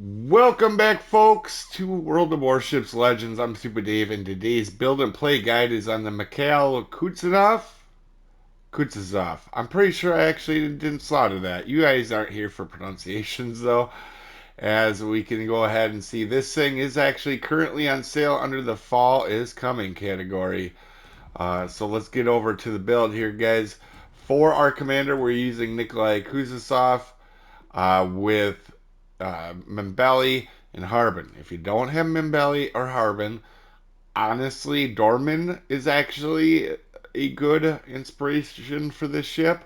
Welcome back, folks, to World of Warships Legends. I'm Soopa-Dave, and today's build and play guide is on the Mikhail Kutuzov. I'm pretty sure I actually didn't slaughter that. You guys aren't here for pronunciations, though, as we can go ahead and see this thing is actually currently on sale under the Fall is Coming category. So let's get over to the build here, guys. For our commander, we're using Nikolai Kutuzov with Membeli and Harbin. If you don't have Membeli or Harbin, honestly, Dorman is actually a good inspiration for this ship.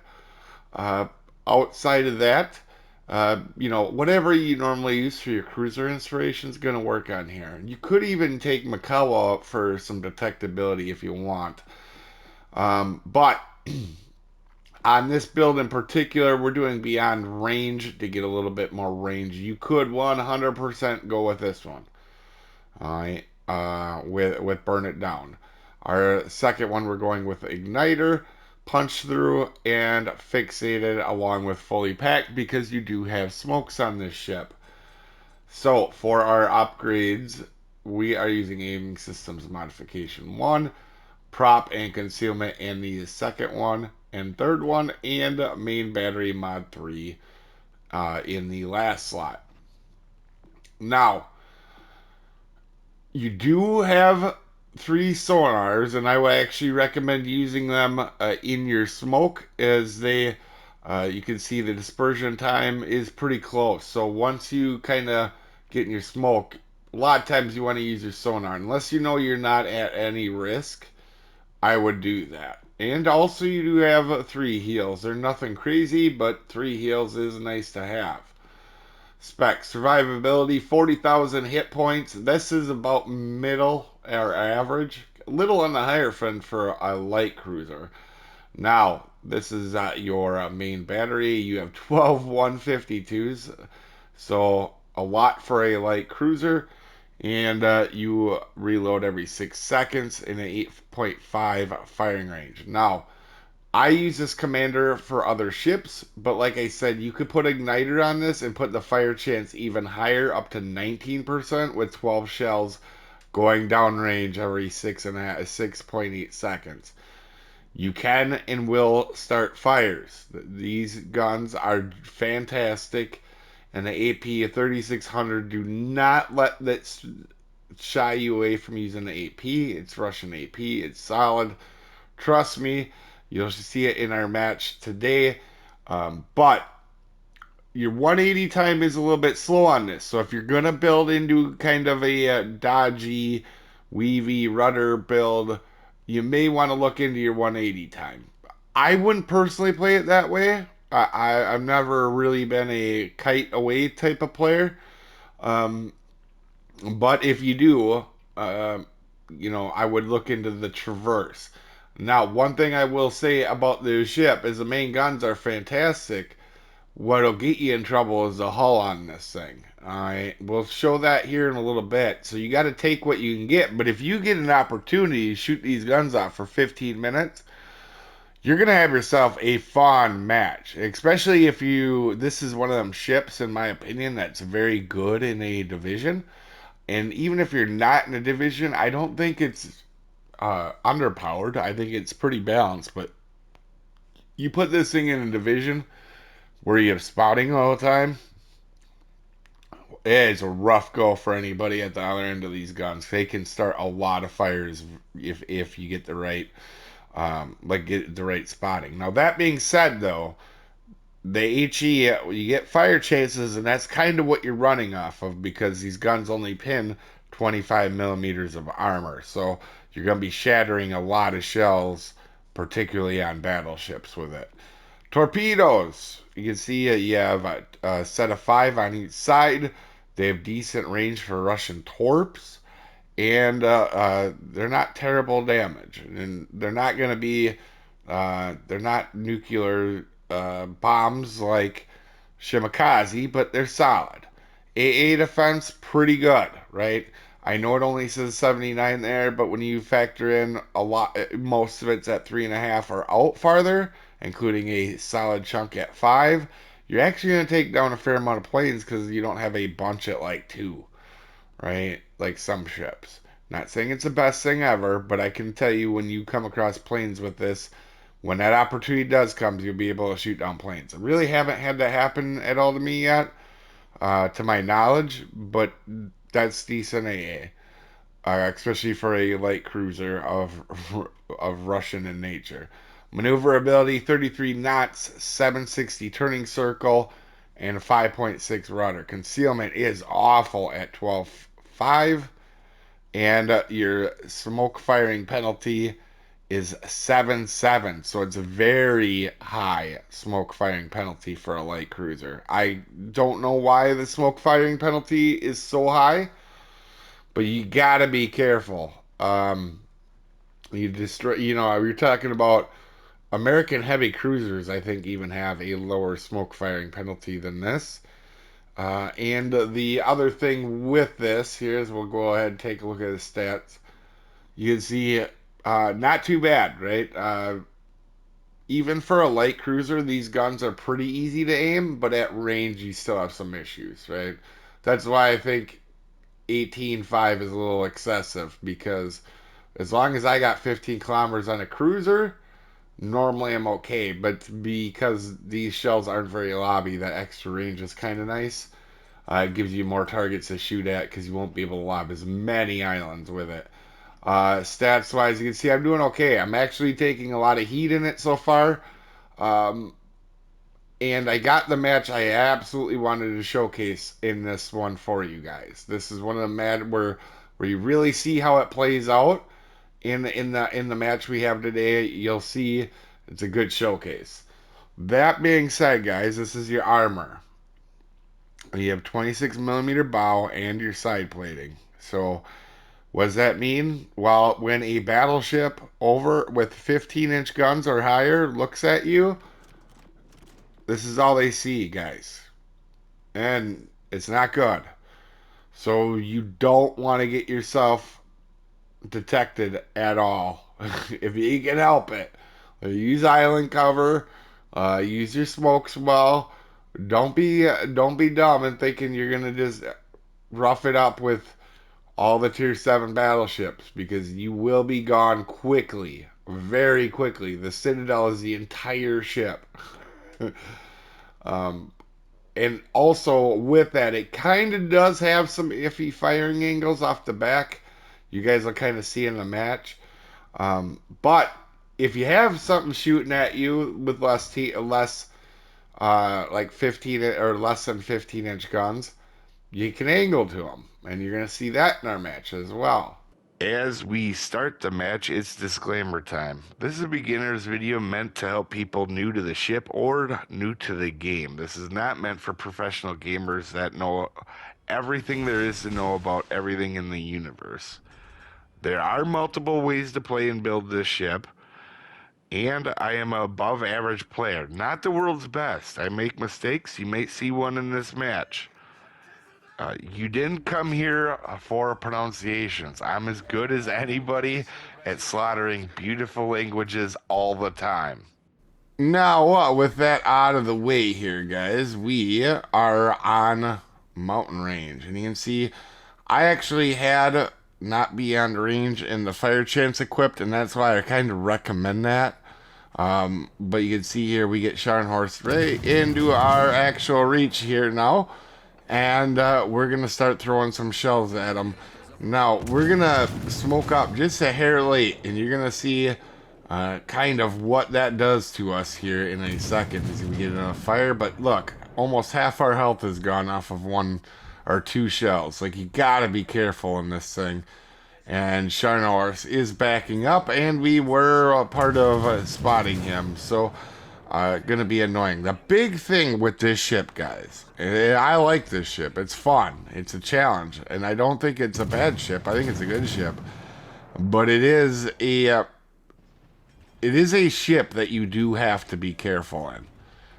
Uh, Outside of that, whatever you normally use for your cruiser inspiration is going to work on here. You could even take Makawa up for some detectability if you want. But on this build in particular, we're doing beyond range to get a little bit more range. You could 100% go with this one. All right, with burn it down. Our second one, we're going with igniter, punch through, and fixated along with fully packed because you do have smokes on this ship. So for our upgrades, we are using aiming systems modification 1, prop and concealment and the second one and third one, and main battery mod 3 in the last slot. Now, you do have 3 sonars, and I would actually recommend using them in your smoke, as you can see the dispersion time is pretty close. So once you kind of get in your smoke, a lot of times you want to use your sonar, unless you know you're not at any risk. I would do that. And also, you do have 3 heals. They're nothing crazy, but 3 heals is nice to have. Specs survivability 40,000 hit points. This is about middle or average. A little on the higher front for a light cruiser. Now, this is your main battery. You have 12 152s, so a lot for a light cruiser, and you reload every 6 seconds in an 8.5 firing range. Now, I use this commander for other ships, but like I said, you could put igniter on this and put the fire chance even higher, up to 19% with 12 shells going downrange every 6.8 seconds. You can and will start fires. These guns are fantastic, and the AP 3600 do not let that shy you away from using the AP. It's Russian AP. It's solid. Trust me, you'll see it in our match today. But your 180 time is a little bit slow on this. So if you're going to build into kind of a dodgy, weavy rudder build, you may want to look into your 180 time. I wouldn't personally play it that way. I've never really been a kite away type of player. Um, but if you do, uh, I would look into the Traverse. Now, one thing I will say about the ship is the main guns are fantastic. What'll get you in trouble is the hull on this thing. Alright, we'll show that here in a little bit. So you got to take what you can get. But if you get an opportunity to shoot these guns off for 15 minutes, you're gonna have yourself a fun match. Especially if you, this is one of them ships, in my opinion, that's very good in a division. And even if you're not in a division, I don't think it's underpowered. I think it's pretty balanced. But you put this thing in a division where you have spotting all the time, it's a rough go for anybody at the other end of these guns. They can start a lot of fires if you get the right get the right spotting. Now that being said, though, the HE you get fire chances, and that's kind of what you're running off of because these guns only pin 25 millimeters of armor, so you're going to be shattering a lot of shells, particularly on battleships with it. Torpedoes. You can see you have a set of 5 on each side. They have decent range for Russian torps, and they're not terrible damage. And they're not going to be, they're not nuclear bombs like Shimakaze, but they're solid. AA defense, pretty good, right? I know it only says 79 there, but when you factor in a lot, most of it's at 3.5 or out farther, including a solid chunk at 5, you're actually going to take down a fair amount of planes because you don't have a bunch at like 2, right? Like some ships. Not saying it's the best thing ever, but I can tell you when you come across planes with this, when that opportunity does come, you'll be able to shoot down planes. I really haven't had that happen at all to me yet, to my knowledge, but that's decent AA, especially for a light cruiser of Russian in nature. Maneuverability 33 knots, 760 turning circle, and 5.6 rudder. Concealment is awful at 12.5, and your smoke firing penalty is 7.7, so it's a very high smoke firing penalty for a light cruiser. I don't know why the smoke firing penalty is so high, but you gotta be careful. You destroy, you're talking about American heavy cruisers, I think, even have a lower smoke firing penalty than this. And the other thing with this here is we'll go ahead and take a look at the stats. You can see not too bad, right? Even for a light cruiser, these guns are pretty easy to aim, but at range, you still have some issues, right? That's why I think 18.5 is a little excessive because as long as I got 15 kilometers on a cruiser, normally I'm okay. But because these shells aren't very lobby, that extra range is kind of nice. It gives you more targets to shoot at because you won't be able to lob as many islands with it. Stats wise, you can see I'm doing okay. I'm actually taking a lot of heat in it so far. Um, and I got the match I absolutely wanted to showcase in this one for you guys. This is one of the match where you really see how it plays out in the match we have today. You'll see it's a good showcase. That being said, guys, this is your armor. You have 26 millimeter bow and your side plating. So what does that mean? Well, when a battleship over with 15-inch guns or higher looks at you, this is all they see, guys. And it's not good. So you don't want to get yourself detected at all. If you can help it. Use island cover. Use your smokes well. Don't be dumb and thinking you're gonna just rough it up with all the tier 7 battleships because you will be gone quickly, very quickly. The Citadel is the entire ship. um, and also with that, it kind of does have some iffy firing angles off the back. You guys will kind of see in the match. But if you have something shooting at you with less like 15 or less than 15-inch guns, you can angle to them, and you're going to see that in our match as well. As we start the match, it's disclaimer time. This is a beginner's video meant to help people new to the ship or new to the game. This is not meant for professional gamers that know everything there is to know about everything in the universe. There are multiple ways to play and build this ship, and I am a above average player, not the world's best. I make mistakes. You may see one in this match. You didn't come here for pronunciations. I'm as good as anybody at slaughtering beautiful languages all the time. Now, with that out of the way here, guys, we are on mountain range. And you can see I actually had not beyond range and the fire chance equipped, and that's why I kind of recommend that. But you can see here we get Scharnhorst right into our actual reach here now. And we're going to start throwing some shells at them. Now, we're going to smoke up just a hair late, and you're going to see kind of what that does to us here in a second as we get in a fire. But look, almost half our health is gone off of 1 or 2 shells. Like, you got to be careful in this thing. And Scharnhorst is backing up, and we were a part of spotting him. So gonna be annoying. The big thing with this ship, guys, and I like this ship. It's fun. It's a challenge, and I don't think it's a bad ship. I think it's a good ship, but it is a ship that you do have to be careful in,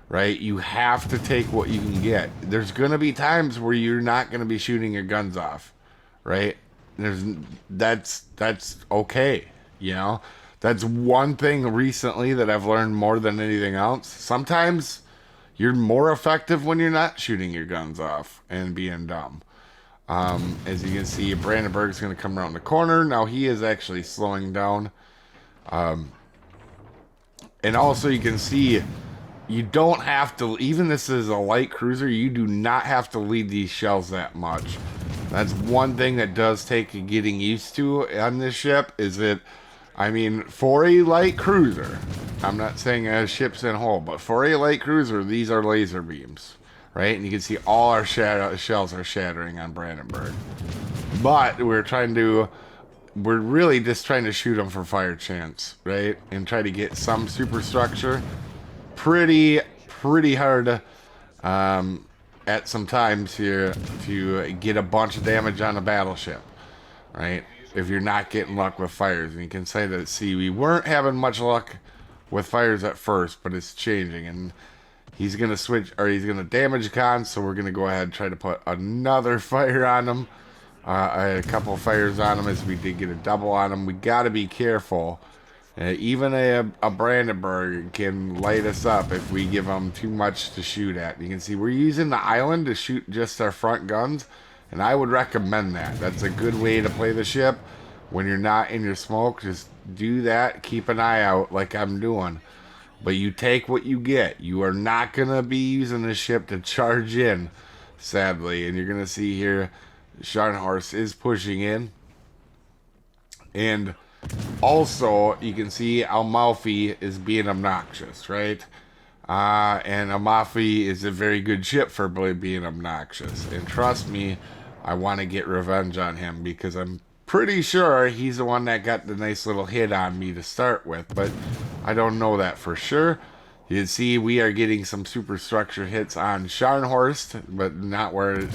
right? You have to take what you can get. There's gonna be times where you're not gonna be shooting your guns off, right? That's okay, you know. That's one thing recently that I've learned more than anything else. Sometimes you're more effective when you're not shooting your guns off and being dumb. As you can see, Brandenburg's going to come around the corner. Now he is actually slowing down. And also you can see you don't have to, even this is a light cruiser, you do not have to lead these shells that much. That's one thing that does take getting used to on this ship, is that, I mean, for a light cruiser, I'm not saying a ship's in hull, but for a light cruiser, these are laser beams, right? And you can see all our shells are shattering on Brandenburg. But we're really just trying to shoot them for fire chance, right? And try to get some superstructure. Pretty hard at some times here to get a bunch of damage on a battleship, right? If you're not getting luck with fires. And you can say that, see, we weren't having much luck with fires at first, but it's changing. And he's going to switch, or he's going to damage cons, so we're going to go ahead and try to put another fire on him. A couple fires on him, as we did get a double on him. We got to be careful. Even a Brandenburg can light us up if we give them too much to shoot at. You can see we're using the island to shoot just our front guns, and I would recommend that. That's a good way to play the ship. When you're not in your smoke, just do that. Keep an eye out like I'm doing. But you take what you get. You are not going to be using this ship to charge in, sadly. And you're going to see here, Scharnhorst is pushing in. And also, you can see Amalfi is being obnoxious, right? And Amalfi is a very good ship for being obnoxious. And trust me, I want to get revenge on him, because I'm pretty sure he's the one that got the nice little hit on me to start with. But I don't know that for sure. You can see we are getting some superstructure hits on Scharnhorst, but not where you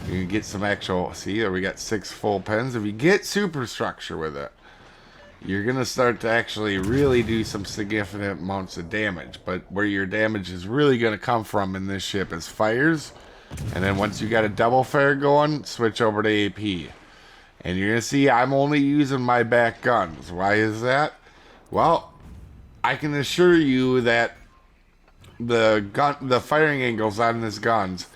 can get some actual... See, we got 6 full pens. If you get superstructure with it, you're going to start to actually really do some significant amounts of damage. But where your damage is really going to come from in this ship is fires. And then once you got a double fire going, switch over to AP. And you're going to see I'm only using my back guns. Why is that? Well, I can assure you that the firing angles on these guns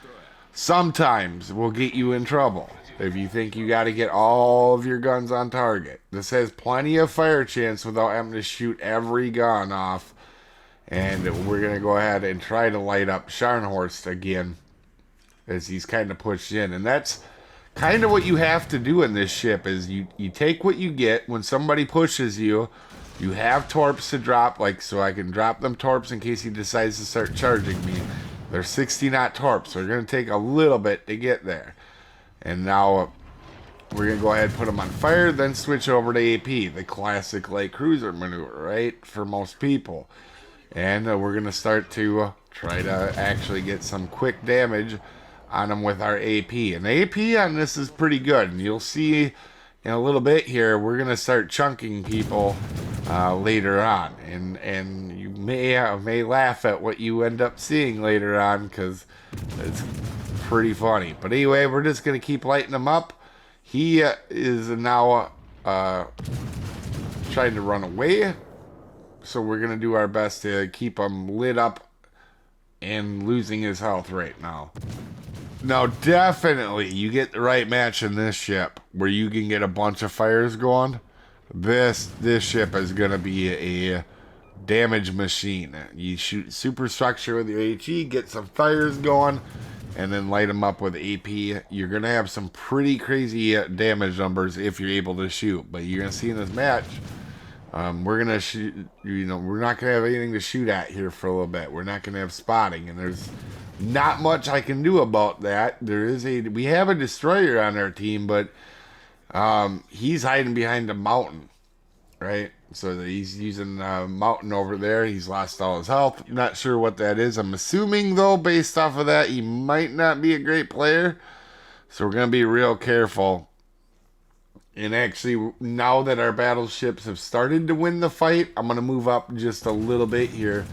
sometimes will get you in trouble. If you think you got to get all of your guns on target. This has plenty of fire chance without having to shoot every gun off. And we're going to go ahead and try to light up Scharnhorst again, as he's kind of pushed in. And that's kind of what you have to do in this ship, is you take what you get. When somebody pushes you, you have torps to drop, like, so I can drop them torps in case he decides to start charging me. They're 60 knot torps, so they're going to take a little bit to get there. And now we're going to go ahead and put them on fire, then switch over to AP, the classic light cruiser maneuver, right, for most people. And we're going to start to try to actually get some quick damage on them with our AP. And the AP on this is pretty good. And you'll see in a little bit here, we're going to start chunking people later on. And you may laugh at what you end up seeing later on, because it's pretty funny. But anyway, we're just going to keep lighting him up. He is now trying to run away. So we're going to do our best to keep him lit up and losing his health right now. Now, definitely, you get the right match in this ship where you can get a bunch of fires going. This ship is going to be a damage machine. You shoot superstructure with your HE, get some fires going, and then light them up with AP. You're going to have some pretty crazy damage numbers if you're able to shoot. But you're going to see in this match, we're going to shoot, we're not going to have anything to shoot at here for a little bit. We're not going to have spotting, and there's not much I can do about that. We have a destroyer on our team, but he's hiding behind a mountain, right? So he's using a mountain over there. He's lost all his health. Not sure what that is. I'm assuming, though, based off of that, he might not be a great player. So we're going to be real careful. And actually, now that our battleships have started to win the fight, I'm going to move up just a little bit here.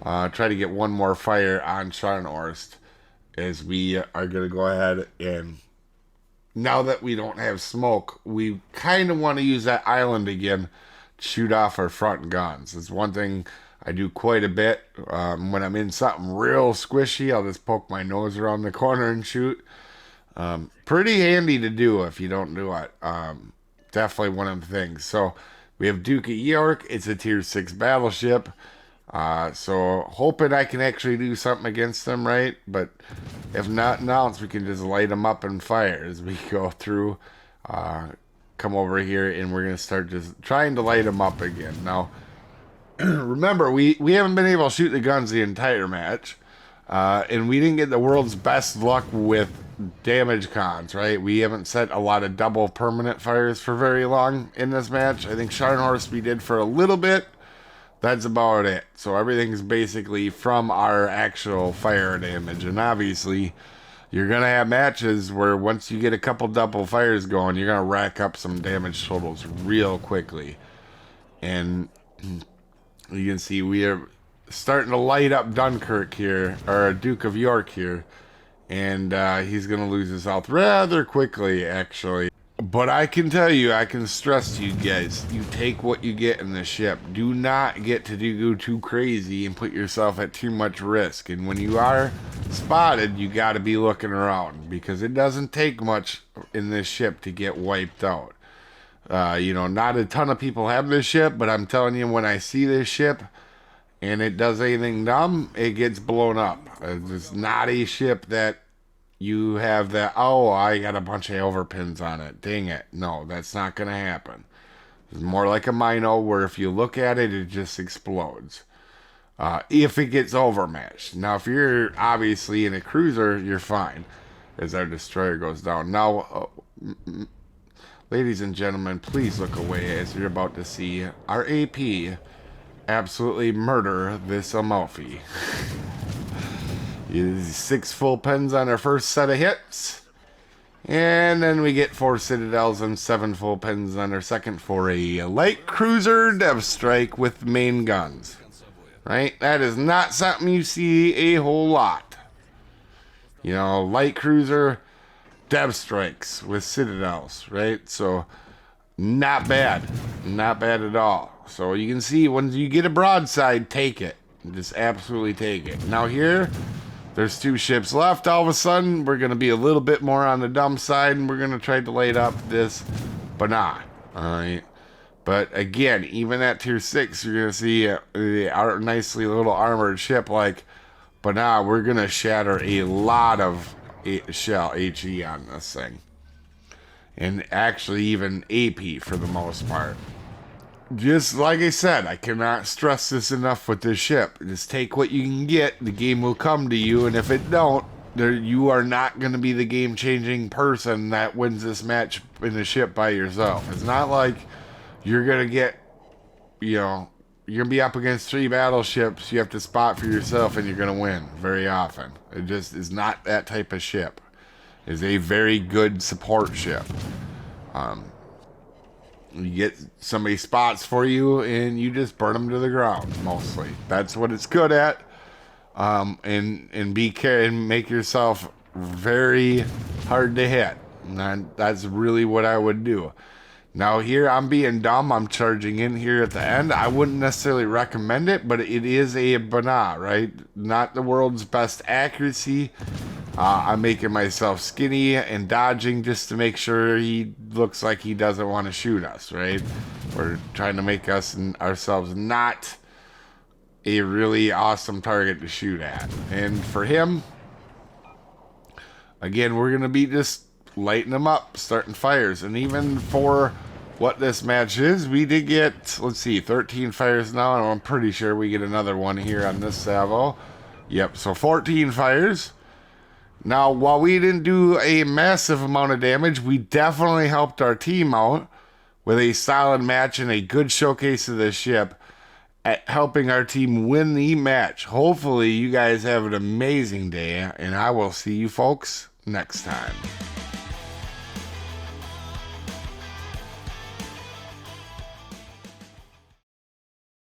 Try to get one more fire on Scharnhorst, as we are going to go ahead and, now that we don't have smoke, we kind of want to use that island again to shoot off our front guns. It's one thing I do quite a bit. When I'm in something real squishy, I'll just poke my nose around the corner and shoot. Pretty handy to do if you don't do it. Definitely one of the things. So we have Duke of York. It's a tier 6 battleship. So hoping I can actually do something against them, right? But if nothing else, we can just light them up and fire as we go through. Come over here and we're going to start just trying to light them up again. Now, remember, we haven't been able to shoot the guns the entire match. And we didn't get the world's best luck with damage cons, right? We haven't set a lot of double permanent fires for very long in this match. I think Scharnhorst we did for a little bit. That's about it. So everything's basically from our actual fire damage. And obviously, you're going to have matches where once you get a couple double fires going, you're going to rack up some damage totals real quickly. And you can see we are starting to light up Dunkirk here, or Duke of York here. And he's going to lose his health rather quickly, actually. But I can tell you, I can stress to you guys, you take what you get in the ship. Do not get to go too crazy and put yourself at too much risk. And when you are spotted, you got to be looking around, because it doesn't take much in this ship to get wiped out. You know, not a ton of people have this ship, but I'm telling you, when I see this ship and it does anything dumb, it gets blown up. It's not a ship that you have that, oh, I got a bunch of overpins on it. Dang it. No, that's not going to happen. It's more like a Mino where if you look at it, it just explodes. If it gets overmatched. Now, if you're obviously in a cruiser, you're fine as our destroyer goes down. Now, ladies and gentlemen, please look away as you're about to see our AP absolutely murder this Amalfi. 6 full pens on our first set of hits. And then we get 4 citadels and 7 full pens on our second for a light cruiser dev strike with main guns. Right? That is not something you see a whole lot. You know, light cruiser dev strikes with citadels, right? So, not bad. Not bad at all. So you can see when you get a broadside, take it. Just absolutely take it. Now here, there's 2 ships left. All of a sudden, we're going to be a little bit more on the dumb side, and we're going to try to light up this Banat. Alright? But again, even at tier 6, you're going to see a nicely little armored ship like Banat. We're going to shatter a lot of shell HE on this thing. And actually even AP for the most part. Just like I said, I cannot stress this enough with this ship. Just take what you can get. The game will come to you, and if it don't, you are not going to be the game-changing person that wins this match in the ship by yourself. It's not like you're going to get, you know, you're going to be up against 3 battleships you have to spot for yourself and you're going to win very often. It just is not that type of ship. It's a very good support ship. You get somebody spots for you and you just burn them to the ground, mostly. That's what it's good at. And be careful and make yourself very hard to hit. And that's really what I would do. Now here, I'm being dumb. I'm charging in here at the end. I wouldn't necessarily recommend it, but it is a Banat, right? Not the world's best accuracy. I'm making myself skinny and dodging just to make sure he looks like he doesn't want to shoot us, right? We're trying to make us and ourselves not a really awesome target to shoot at. And for him, again, we're going to be just lighting them up, starting fires. And even for what this match is, we did get, let's see, 13 fires now, and I'm pretty sure we get another one here on this salvo. Yep, so 14 fires. Now, while we didn't do a massive amount of damage, we definitely helped our team out with a solid match and a good showcase of the ship at helping our team win the match. Hopefully, you guys have an amazing day, and I will see you folks next time.